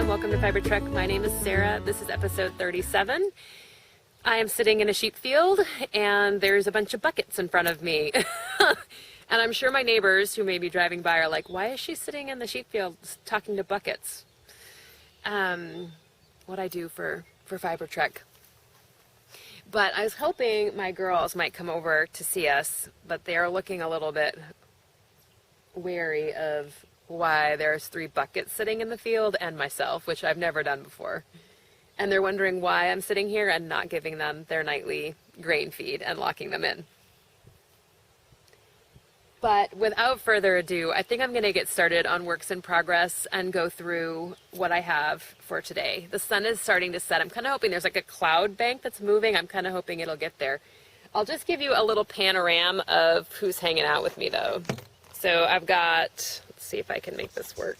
and welcome to Fiber Trek. My name is Sarah. This is episode 37. I am sitting in a sheep field and there's a bunch of buckets in front of me. And I'm sure my neighbors who may be driving by are like, why is she sitting in the sheep field talking to buckets? What I do for Fiber Trek. But I was hoping my girls might come over to see us, but they are looking a little bit wary of why there's 3 buckets sitting in the field and myself, which I've never done before. And they're wondering why I'm sitting here and not giving them their nightly grain feed and locking them in. But without further ado, I think I'm going to get started on works in progress and go through what I have for today. The sun is starting to set. I'm kind of hoping there's like a cloud bank that's moving. I'm kind of hoping it'll get there. I'll just give you a little panorama of who's hanging out with me though. So I've got, let's see if I can make this work.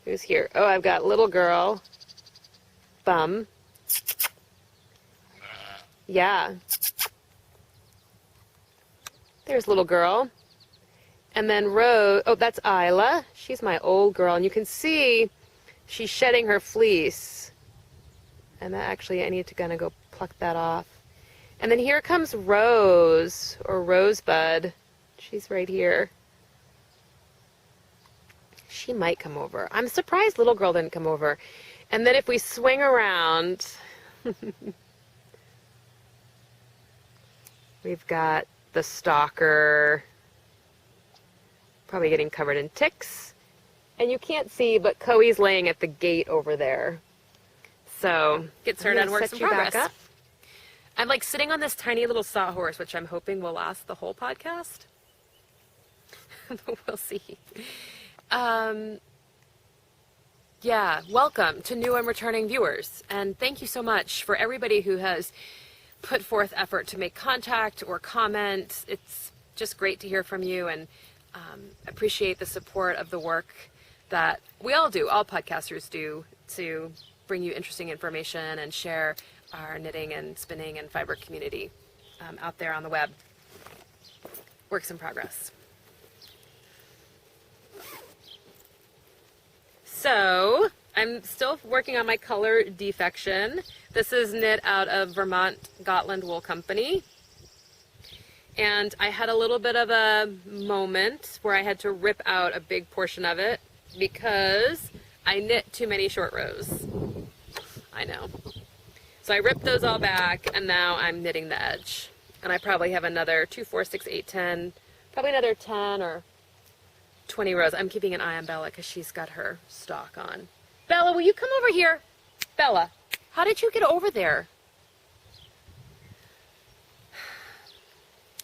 Who's here? Oh, I've got little girl, Bum. Yeah. There's little girl. And then Rose, oh, that's Isla. She's my old girl. And you can see she's shedding her fleece. And that actually, I need to kind of go pluck that off. And then here comes Rose, or Rosebud. She's right here. She might come over. I'm surprised little girl didn't come over. And then if we swing around, we've got the stalker, probably getting covered in ticks. And you can't see, but Coey's laying at the gate over there. So get started on works in progress. I'm like sitting on this tiny little sawhorse, which I'm hoping will last the whole podcast. We'll see. Yeah, welcome to new and returning viewers. And thank you so much for everybody who has put forth effort to make contact or comment. It's just great to hear from you, and appreciate the support of the work that we all do, all podcasters do, to bring you interesting information and share our knitting and spinning and fiber community out there on the web. Works in progress. So I'm still working on my color defection. This is knit out of Vermont Gotland Wool Company. And I had a little bit of a moment where I had to rip out a big portion of it because I knit too many short rows. I know. So I ripped those all back, and now I'm knitting the edge. And I probably have another 2, 4, 6, 8, 10, probably another 10 or 20 rows. I'm keeping an eye on Bella because she's got her stock on. Bella, will you come over here? Bella, how did you get over there?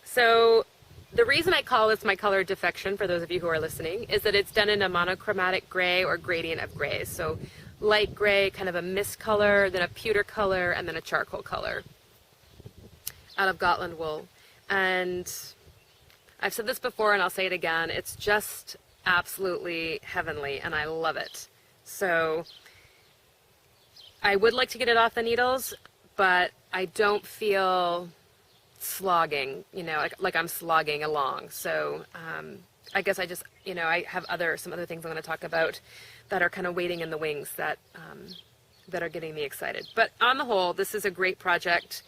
So the reason I call this my color defection, for those of you who are listening, is that it's done in a monochromatic gray or gradient of grays. So light gray, kind of a mist color, then a pewter color, and then a charcoal color out of Gotland wool. And I've said this before and I'll say it again, it's just absolutely heavenly and I love it. So I would like to get it off the needles, but I don't feel slogging, you know, like I'm slogging along. So I guess I just, you know, I have some other things I'm going to talk about that are kind of waiting in the wings that are getting me excited. But on the whole, this is a great project,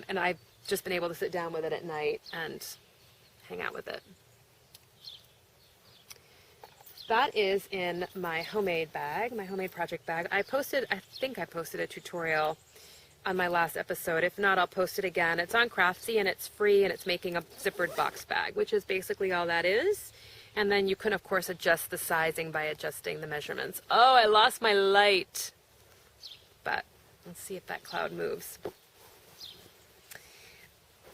and I've just been able to sit down with it at night and hang out with it. That is in my homemade bag, my homemade project bag. I think I posted a tutorial on my last episode. If not, I'll post it again. It's on Craftsy and it's free, and it's making a zippered box bag, which is basically all that is. And then you can, of course, adjust the sizing by adjusting the measurements. Oh, I lost my light. But let's see if that cloud moves.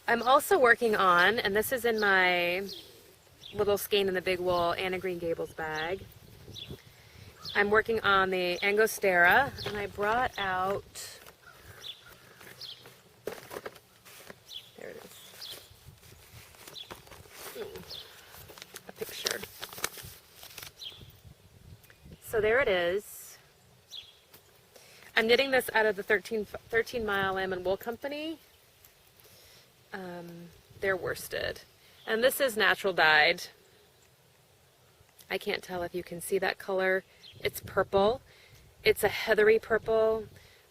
I'm also working on, and this is in my little Skein in the Big Wool Anna Green Gables bag. I'm working on the Angostura, and I brought out, there it is, a picture. So there it is. I'm knitting this out of the 13 Mile Lamb and Wool Company. They're worsted. And this is natural dyed. I can't tell if you can see that color. It's purple. It's a heathery purple,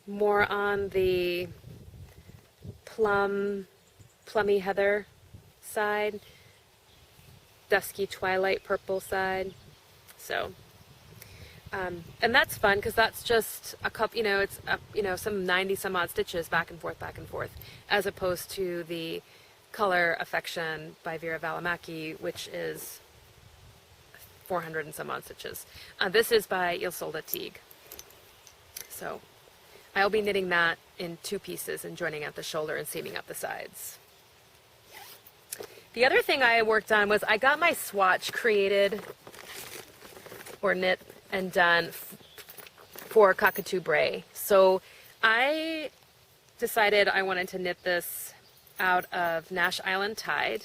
more on the plummy heather side, dusky twilight purple side. So, and that's fun because that's just a couple, it's some 90 some odd stitches back and forth, as opposed to the Color Affection by Vera Valimaki, which is 400 and some odd stitches. This is by Isolde Teague. So I'll be knitting that in 2 pieces and joining at the shoulder and seaming up the sides. The other thing I worked on was I got my swatch created or knit and done for Cockatoo Bray. So I decided I wanted to knit this out of Nash Island Tide.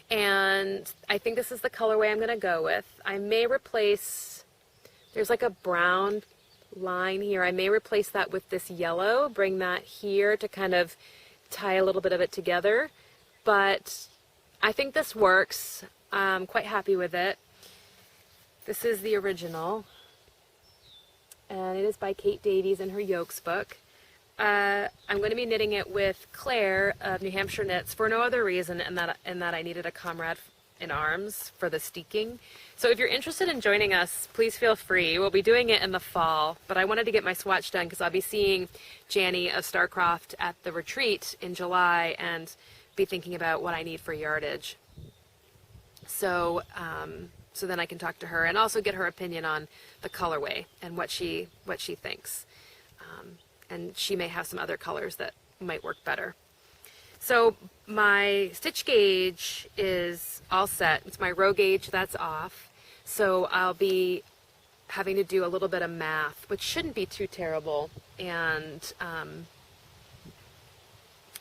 And I think this is the colorway I'm going to go with. I may replace, there's like a brown line here. I may replace that with this yellow, bring that here to kind of tie a little bit of it together. But I think this works. I'm quite happy with it. This is the original. And it is by Kate Davies in her Yokes book. I'm going to be knitting it with Claire of New Hampshire Knits for no other reason and that I needed a comrade in arms for the steeking. So if you're interested in joining us, please feel free. We'll be doing it in the fall, but I wanted to get my swatch done because I'll be seeing Janny of Starcroft at the retreat in July and be thinking about what I need for yardage. So, so then I can talk to her and also get her opinion on the colorway and what she thinks. And she may have some other colors that might work better. So my stitch gauge is all set. It's my row gauge that's off. So I'll be having to do a little bit of math, which shouldn't be too terrible. And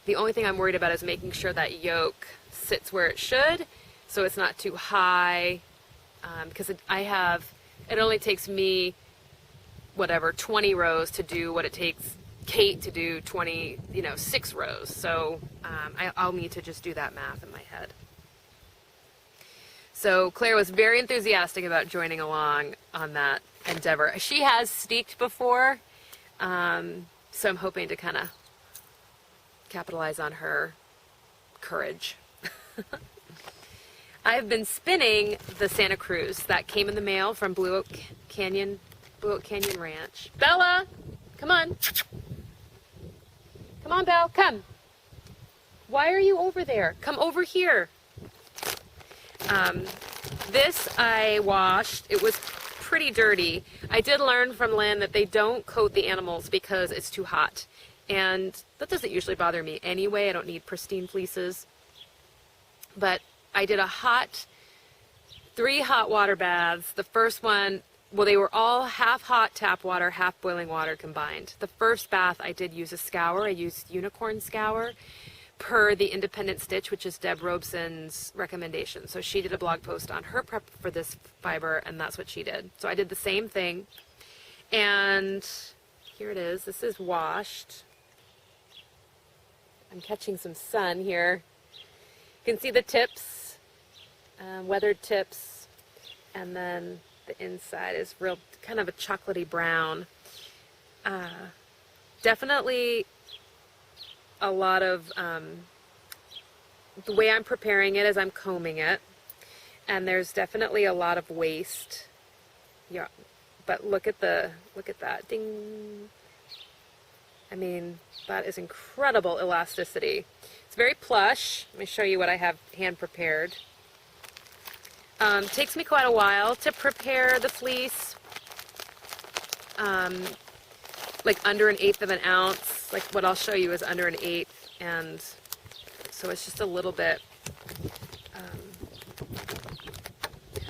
the only thing I'm worried about is making sure that yoke sits where it should, so it's not too high. Because it only takes me 20 rows to do what it takes Kate to do 6 rows. So I'll need to just do that math in my head. So Claire was very enthusiastic about joining along on that endeavor. She has steeked before, so I'm hoping to kind of capitalize on her courage. I've been spinning the Santa Cruz that came in the mail from Blue Oak Canyon Ranch. Bella, come on. Come on, Belle, come. Why are you over there? Come over here. This I washed. It was pretty dirty. I did learn from Lynn that they don't coat the animals because it's too hot. And that doesn't usually bother me anyway. I don't need pristine fleeces. But I did 3 hot water baths. The first one, well, they were all half hot tap water, half boiling water combined. The first bath I did use a scour. I used Unicorn Scour per the Independent Stitch, which is Deb Robeson's recommendation. So she did a blog post on her prep for this fiber, and that's what she did. So I did the same thing. And here it is. This is washed. I'm catching some sun here. You can see the tips, weathered tips, and then the inside is real kind of a chocolatey brown. Definitely a lot of the way I'm preparing it is I'm combing it, and there's definitely a lot of waste. Yeah, but look at that, ding. I mean, that is incredible elasticity. It's very plush. Let me show you what I have hand prepared. Takes me quite a while to prepare the fleece, like under 1/8 of an ounce. Like what I'll show you is under 1/8, and so it's just a little bit.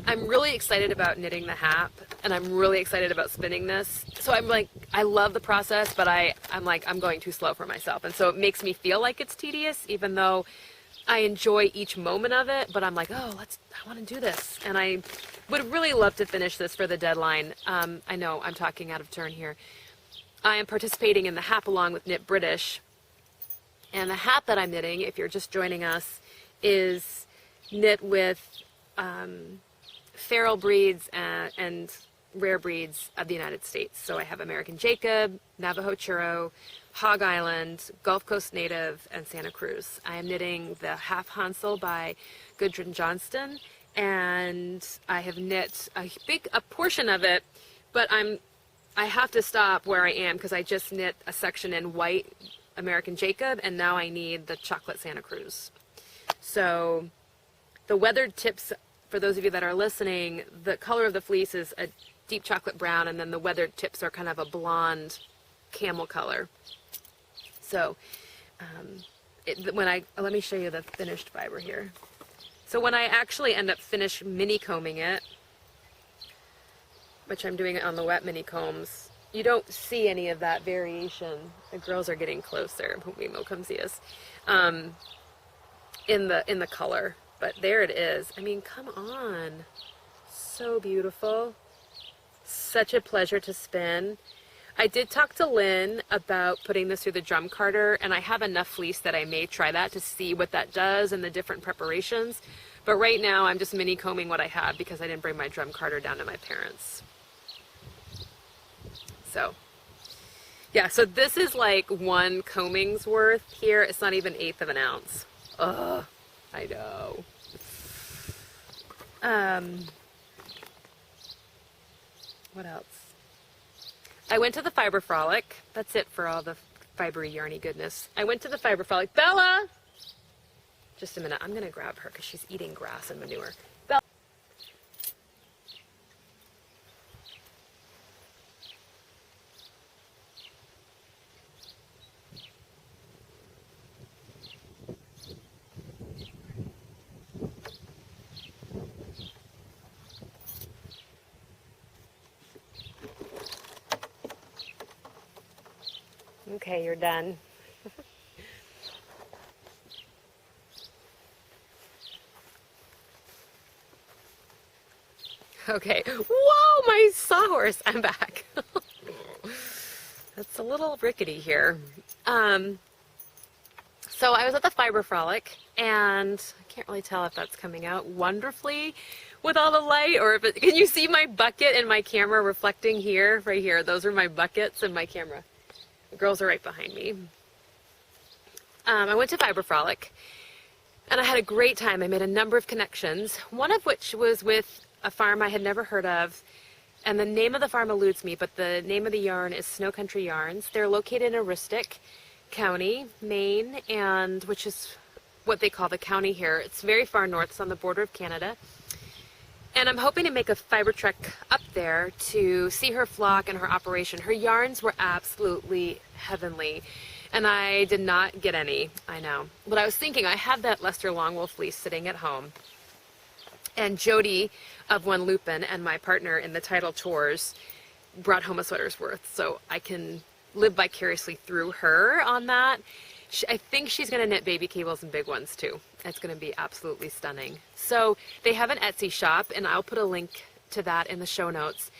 I'm really excited about knitting the hap, and I'm really excited about spinning this. So I'm like, I love the process, but I'm like, I'm going too slow for myself, and so it makes me feel like it's tedious, even though I enjoy each moment of it, but I'm like, oh, I want to do this. And I would really love to finish this for the deadline. I know I'm talking out of turn here. I am participating in the hap along with Knit British. And the hap that I'm knitting, if you're just joining us, is knit with feral breeds and rare breeds of the United States. So I have American Jacob, Navajo Churro, Hog Island, Gulf Coast Native, and Santa Cruz. I am knitting the Half Hansel by Gudrun Johnston, and I have knit a portion of it, but I have to stop where I am because I just knit a section in white American Jacob, and now I need the chocolate Santa Cruz. So the weathered tips, for those of you that are listening, the color of the fleece is a deep chocolate brown, and then the weathered tips are kind of a blonde camel color. So let me show you the finished fiber here. So when I actually end up finish mini combing it, which I'm doing it on the wet mini combs, you don't see any of that variation. The girls are getting closer. Mimo, come see us. In the color, but there it is. I mean, come on, so beautiful. Such a pleasure to spin. I did talk to Lynn about putting this through the drum carder, and I have enough fleece that I may try that to see what that does and the different preparations. But right now I'm just mini combing what I have because I didn't bring my drum carder down to my parents. So yeah, so this is like one combing's worth here. It's not even 1/8 of an ounce. Ugh, I know. What else? I went to the Fiber Frolic. That's it for all the fibery, yarny goodness. I went to the Fiber Frolic. Bella! Just a minute. I'm going to grab her because she's eating grass and manure. Bella! Okay, you're done. Okay. Whoa, my sawhorse. I'm back. That's a little rickety here. So I was at the Fiber Frolic, and I can't really tell if that's coming out wonderfully with all the light, or if it, can you see my bucket and my camera reflecting here, right here? Those are my buckets and my camera. The girls are right behind me. I went to Fiber Frolic, and I had a great time. I made a number of connections, one of which was with a farm I had never heard of, and the name of the farm eludes me, but the name of the yarn is Snow Country Yarns. They're located in Aroostook County, Maine, and which is what they call the county here. It's very far north. It's on the border of Canada. And I'm hoping to make a fiber trek up there to see her flock and her operation. Her yarns were absolutely heavenly, and I did not get any. I know. But I was thinking, I had that Lester Longwool fleece sitting at home, and Jody of One Lupin and my partner in the Tidal Tours brought home a sweater's worth, so I can live vicariously through her on that. I think she's going to knit baby cables and big ones too. It's going to be absolutely stunning. So they have an Etsy shop, and I'll put a link to that in the show notes.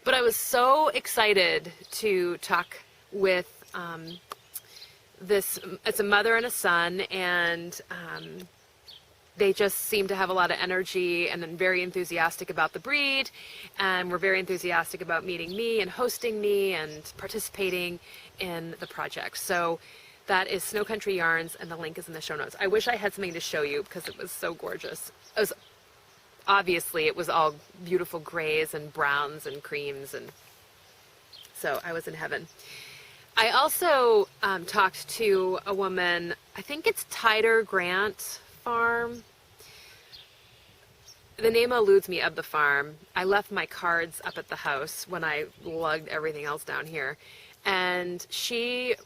But I was so excited to talk with it's a mother and a son, and they just seem to have a lot of energy and then very enthusiastic about the breed, and were very enthusiastic about meeting me and hosting me and participating in the project. So that is Snow Country Yarns, and the link is in the show notes. I wish I had something to show you because it was so gorgeous. Obviously, it was all beautiful grays and browns and creams, and so I was in heaven. I also talked to a woman, I think it's Tyder Grant Farm. The name eludes me of the farm. I left my cards up at the house when I lugged everything else down here, and she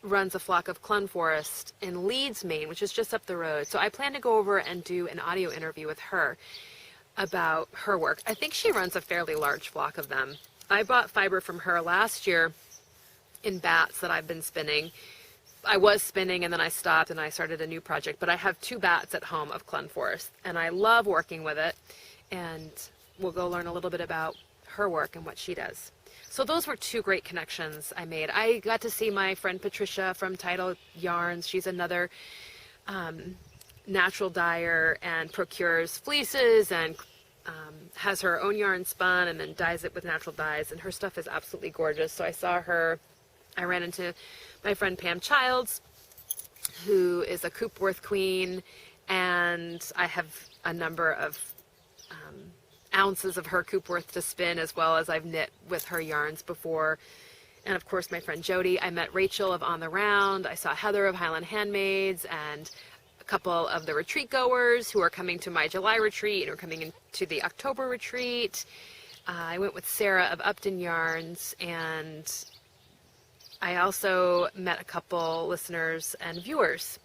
runs a flock of Clun Forest in Leeds, Maine, which is just up the road. So I plan to go over and do an audio interview with her about her work. I think she runs a fairly large flock of them. I bought fiber from her last year in bats that I've been spinning. I was spinning, and then I stopped and I started a new project, but I have 2 bats at home of Clun Forest, and I love working with it, and we'll go learn a little bit about her work and what she does. So those were 2 great connections I made. I got to see my friend Patricia from Tidal Yarns. She's another natural dyer and procures fleeces and has her own yarn spun and then dyes it with natural dyes. And her stuff is absolutely gorgeous. So I ran into my friend Pam Childs, who is a Coopworth queen, and I have a number of ounces of her Coopworth to spin, as well as I've knit with her yarns before. And of course, my friend Jody. I met Rachel of On the Round. I saw Heather of Highland Handmaids, and a couple of the retreat goers who are coming to my July retreat and are coming into the October retreat. I went with Sarah of Upton Yarns, and I also met a couple listeners and viewers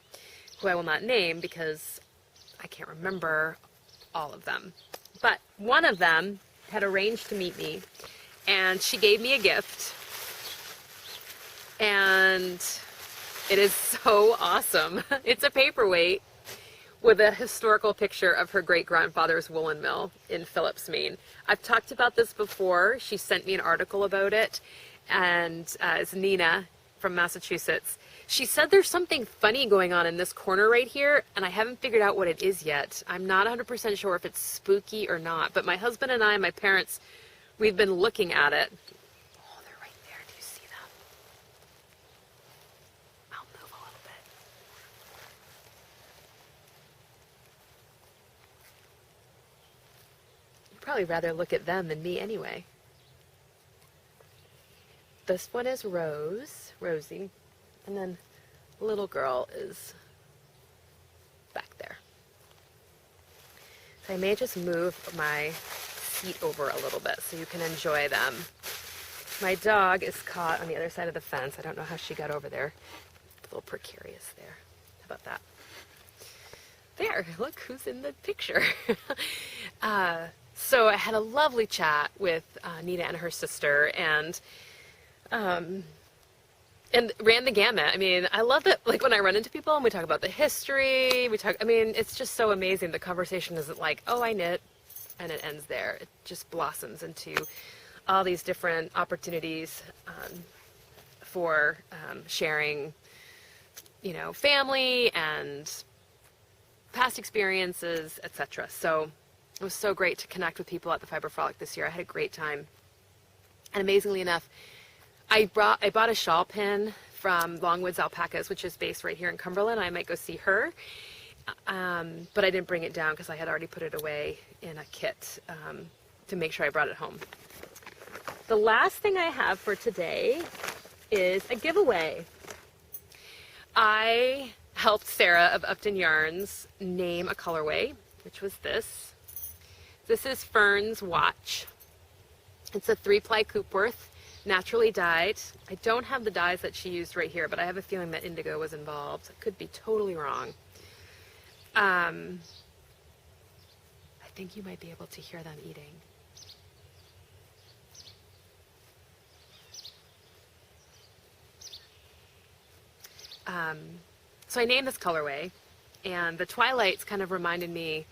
who I will not name because I can't remember all of them. But one of them had arranged to meet me, and she gave me a gift. And it is so awesome. It's a paperweight with a historical picture of her great-grandfather's woolen mill in Phillips, Maine. I've talked about this before. She sent me an article about it, and it's Nina from Massachusetts. She said there's something funny going on in this corner right here, and I haven't figured out what it is yet. I'm not 100% sure if it's spooky or not, but my husband and I, my parents, we've been looking at it. Oh, they're right there. Do you see them? I'll move a little bit. You'd probably rather look at them than me anyway. This one is Rosie, and then little girl is back there. So I may just move my seat over a little bit so you can enjoy them. My dog is caught on the other side of the fence. I don't know how she got over there. It's a little precarious there. How about that? There, look who's in the picture. So I had a lovely chat with Nita and her sister, and ran the gamut. I mean, I love that, like, when I run into people and we talk about the history, I mean, it's just so amazing. The conversation isn't like, oh, I knit, and it ends there. It just blossoms into all these different opportunities for sharing, you know, family and past experiences, etc. So it was so great to connect with people at the Fiber Frolic this year. I had a great time. And amazingly enough, I bought a shawl pin from Longwoods Alpacas, which is based right here in Cumberland. I might go see her, but I didn't bring it down because I had already put it away in a kit to make sure I brought it home. The last thing I have for today is a giveaway. I helped Sarah of Upton Yarns name a colorway, which was this. This is Fern's Watch. It's a 3-ply Coopworth, naturally dyed. I don't have the dyes that she used right here, but I have a feeling that indigo was involved. I could be totally wrong. I think you might be able to hear them eating. So I named this colorway, and the Twilights kind of reminded me,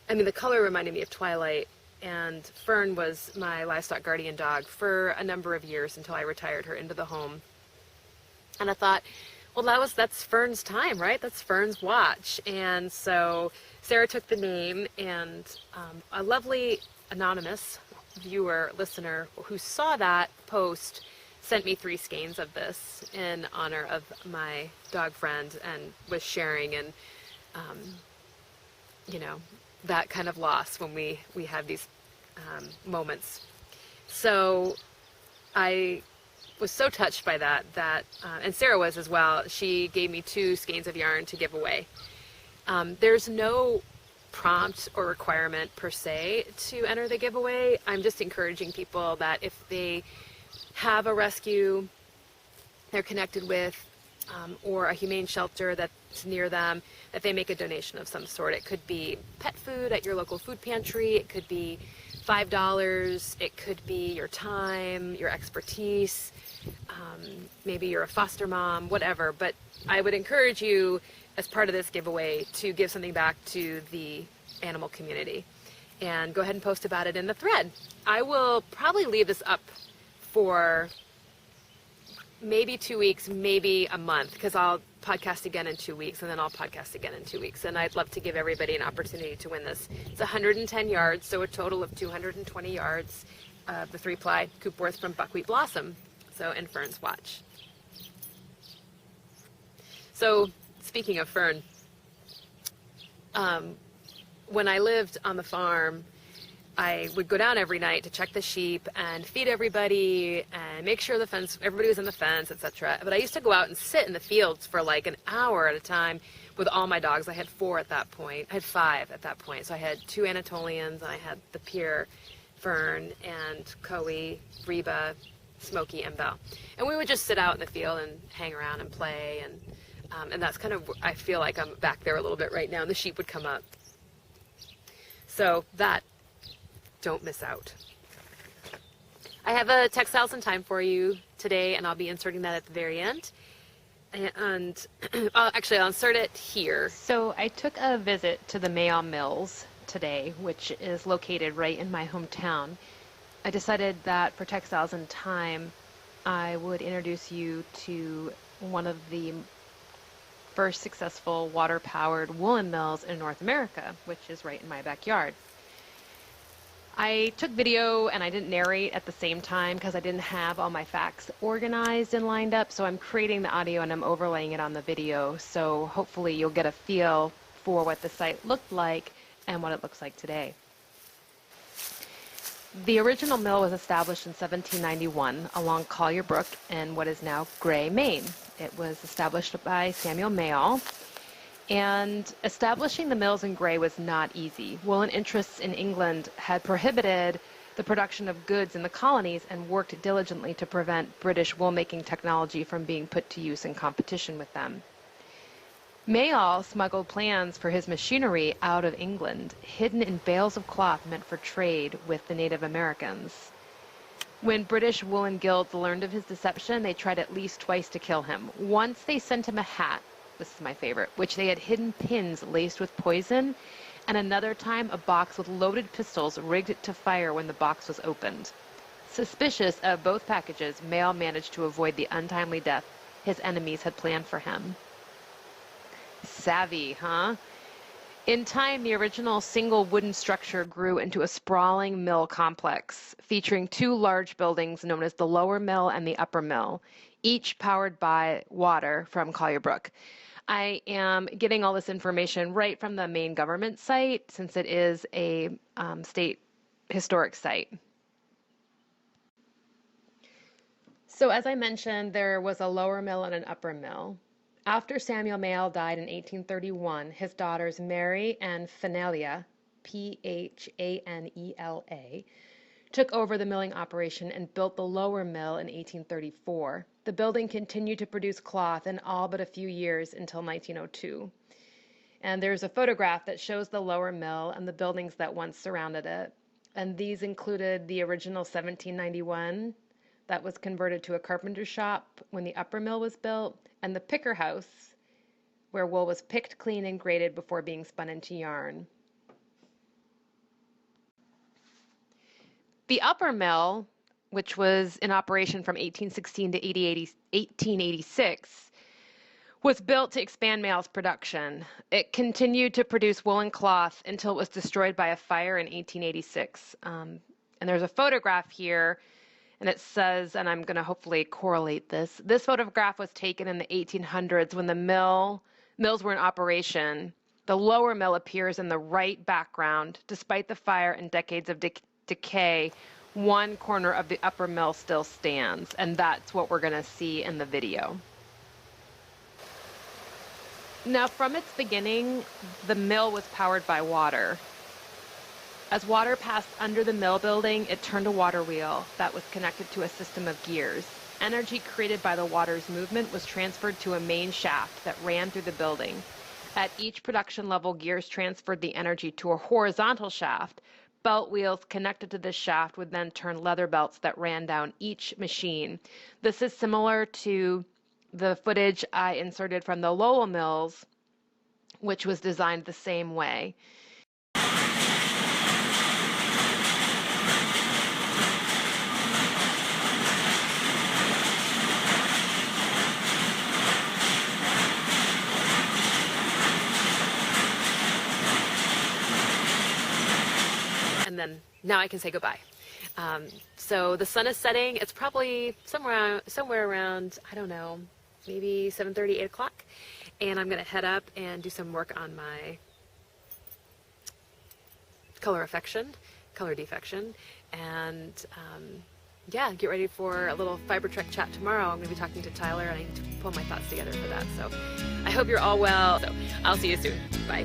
the color reminded me of Twilight. And Fern was my livestock guardian dog for a number of years until I retired her into the home. And I thought, well, that's Fern's time, right? That's Fern's watch. And so Sarah took the name, and a lovely anonymous viewer, listener, who saw that post sent me 3 skeins of this in honor of my dog friend, and was sharing, and you know, that kind of loss when we have these moments. So I was so touched by that, and Sarah was as well. She gave me 2 skeins of yarn to give away. There's no prompt or requirement per se to enter the giveaway. I'm just encouraging people that if they have a rescue they're connected with, or a humane shelter that's near them, that they make a donation of some sort. It could be pet food at your local food pantry. It could be $5. It could be your time, your expertise. Maybe you're a foster mom, whatever. But I would encourage you, as part of this giveaway, to give something back to the animal community. And go ahead and post about it in the thread. I will probably leave this up for maybe 2 weeks, maybe a month, because I'll podcast again in 2 weeks, and then I'll podcast again in 2 weeks. And I'd love to give everybody an opportunity to win this. It's 110 yards, so a total of 220 yards of the 3-ply Coopworth from Buckwheat Blossom. So, and Fern's watch. So, speaking of Fern, when I lived on the farm, I would go down every night to check the sheep and feed everybody and make sure everybody was in the fence, etc. But I used to go out and sit in the fields for like an hour at a time with all my dogs. I had 4 at that point. I had 5 at that point. So I had 2 Anatolians, and I had the Pier, Fern, and Coe, Reba, Smokey, and Belle. And we would just sit out in the field and hang around and play. And that's kind of, I feel like I'm back there a little bit right now, and the sheep would come up. So that, don't miss out. I have a Textiles in Time for you today, and I'll be inserting that at the very end. And actually, I'll insert it here. So I took a visit to the Mayall Mills today, which is located right in my hometown. I decided that for Textiles in Time, I would introduce you to one of the first successful water-powered woolen mills in North America, which is right in my backyard. I took video and I didn't narrate at the same time because I didn't have all my facts organized and lined up, so I'm creating the audio and I'm overlaying it on the video, so hopefully you'll get a feel for what the site looked like and what it looks like today. The original mill was established in 1791 along Collier Brook in what is now Gray, Maine. It was established by Samuel Mayall. And establishing the mills in Gray was not easy. Woolen interests in England had prohibited the production of goods in the colonies and worked diligently to prevent British wool-making technology from being put to use in competition with them. Mayall smuggled plans for his machinery out of England, hidden in bales of cloth meant for trade with the Native Americans. When British woolen guilds learned of his deception, they tried at least twice to kill him. Once they sent him a hat, this is my favorite, which they had hidden pins laced with poison, and another time a box with loaded pistols rigged to fire when the box was opened. Suspicious of both packages, Mayall managed to avoid the untimely death his enemies had planned for him. Savvy, huh? In time, the original single wooden structure grew into a sprawling mill complex, featuring 2 large buildings known as the Lower Mill and the Upper Mill, each powered by water from Collier Brook. I am getting all this information right from the Maine government site, since it is a state historic site. So as I mentioned, there was a lower mill and an upper mill. After Samuel Mayall died in 1831, his daughters Mary and Phanelia, Phanela, took over the milling operation and built the lower mill in 1834. The building continued to produce cloth in all but a few years until 1902. And there's a photograph that shows the lower mill and the buildings that once surrounded it. And these included the original 1791 that was converted to a carpenter shop when the upper mill was built, and the picker house where wool was picked clean and graded before being spun into yarn. The upper mill, which was in operation from 1816 to 1886, was built to expand Mayall's production. It continued to produce woolen cloth until it was destroyed by a fire in 1886. And there's a photograph here, and it says, and I'm going to hopefully correlate this, this photograph was taken in the 1800s when the mills were in operation. The lower mill appears in the right background. Despite the fire and decades of decay, one corner of the upper mill still stands, and that's what we're going to see in the video. Now, from its beginning, the mill was powered by water. As water passed under the mill building, it turned a water wheel that was connected to a system of gears. Energy created by the water's movement was transferred to a main shaft that ran through the building. At each production level, gears transferred the energy to a horizontal shaft. Belt wheels connected to this shaft would then turn leather belts that ran down each machine. This is similar to the footage I inserted from the Lowell Mills, which was designed the same way. now I can say goodbye. So the sun is setting. It's probably somewhere around, I don't know, maybe 7:30, 8 o'clock. And I'm going to head up and do some work on my color defection. And yeah, get ready for a little Fiber Trek chat tomorrow. I'm going to be talking to Tyler, and I need to pull my thoughts together for that. So I hope you're all well. So I'll see you soon. Bye.